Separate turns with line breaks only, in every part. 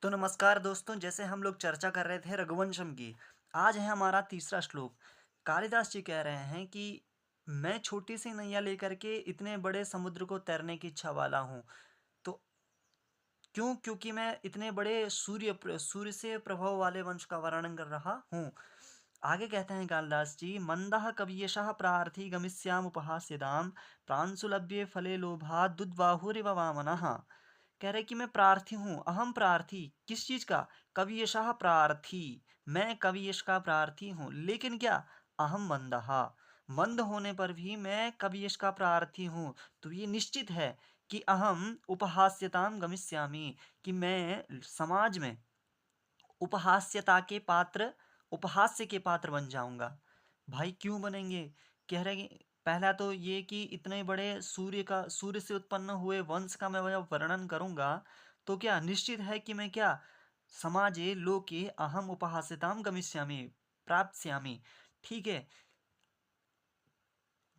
तो नमस्कार दोस्तों, जैसे हम लोग चर्चा कर रहे थे रघुवंशम की। आज है हमारा तीसरा श्लोक। कालिदास जी कह रहे हैं कि मैं छोटी सी नैया लेकर के इतने बड़े समुद्र को तैरने की इच्छा वाला हूँ। तो क्यों? क्योंकि मैं इतने बड़े सूर्य से प्रभाव वाले वंश का वर्णन कर रहा हूँ। आगे कहते हैं कालिदास जी, मंदः कवियशः प्रार्थी गमिष्याम उपहास्यताम प्रांशुलभ्ये फले लोभात् दुद्बाहुरिव वामनः। कह रहे कि मैं प्रार्थी हूँ, अहम प्रार्थी। किस चीज का? कवियशः प्रार्थी। मैं कवियश का प्रार्थी हूँ, लेकिन क्या? अहम मंदः। मंद होने पर भी मैं कवियश का प्रार्थी हूँ। तो ये निश्चित है कि अहम उपहास्यताम गमिष्यामि, कि मैं समाज में उपहास्यता के पात्र उपहास्य के पात्र बन जाऊंगा। भाई क्यों बनेंगे? कह रहे कि पहला तो ये कि इतने बड़े सूर्य से उत्पन्न हुए वंश का मैं जब वर्णन करूंगा, तो क्या निश्चित है कि मैं क्या समाजे लोके अहम उपहास्यताम गमिष्यामि प्राप्स्यामि। ठीक है।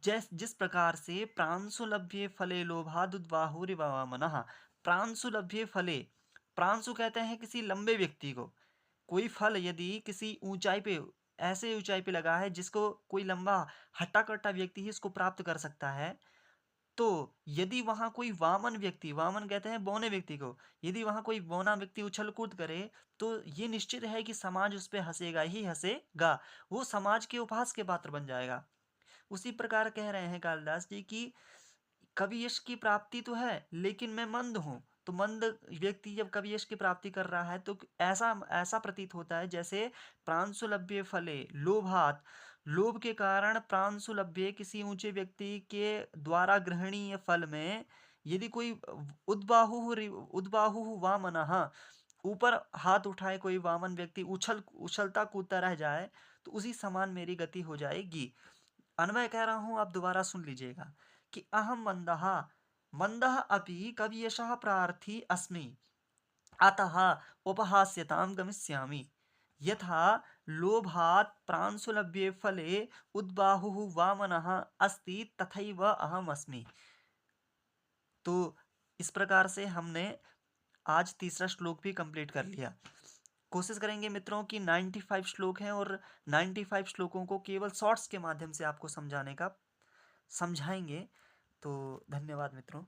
जिस प्रकार से प्रांशुलभ्ये फले लोभादुद्बाहुरिवामनः। प्रांशुलभ्ये फले, प्रांशु कहते हैं किसी लंबे व्यक्ति को। कोई फल यदि किसी ऊंचाई पे, ऐसे ऊंचाई पे लगा है जिसको कोई लंबा हट्टा कट्टा व्यक्ति ही इसको प्राप्त कर सकता है, तो यदि वहां कोई वामन व्यक्ति, वामन कहते हैं बौने व्यक्ति को, यदि वहां कोई बौना व्यक्ति उछल कूद करे, तो ये निश्चित है कि समाज उस पे हंसेगा ही हंसेगा। वो समाज के उपहास के पात्र बन जाएगा। उसी प्रकार कह रहे हैं कालिदास जी की कवि यश की प्राप्ति तो है, लेकिन मैं मंद हूँ। तो मंद व्यक्ति जब कवि यश की प्राप्ति कर रहा है, तो ऐसा ऐसा प्रतीत होता है जैसे प्रांशुलभ्य फले लोभात, लोभ के कारण प्रांशुलभ्य किसी ऊंचे व्यक्ति के द्वारा ग्रहणीय फल में यदि कोई उद्बाहु वामनः, ऊपर हाथ उठाए कोई वामन व्यक्ति उछलता कूदता रह जाए, तो उसी समान मेरी गति हो जाएगी। अन्वय कह रहा हूं, आप दोबारा सुन लीजिएगा कि अहम मंदः मंदः अपि कवियशः प्रार्थी अस्मि, अतः उपहास्यतां गमिष्यामि। यथा लोभात् प्रांशुलभ्ये फले उद्बाहुः वामनः अस्ति, तथैव अहम अस्मि। तो इस प्रकार से हमने आज तीसरा श्लोक भी कंप्लीट कर लिया। कोशिश करेंगे मित्रों कि 95 श्लोक हैं, और 95 श्लोकों को केवल शॉर्ट्स के माध्यम से आपको समझाने का समझाएंगे। तो धन्यवाद मित्रों।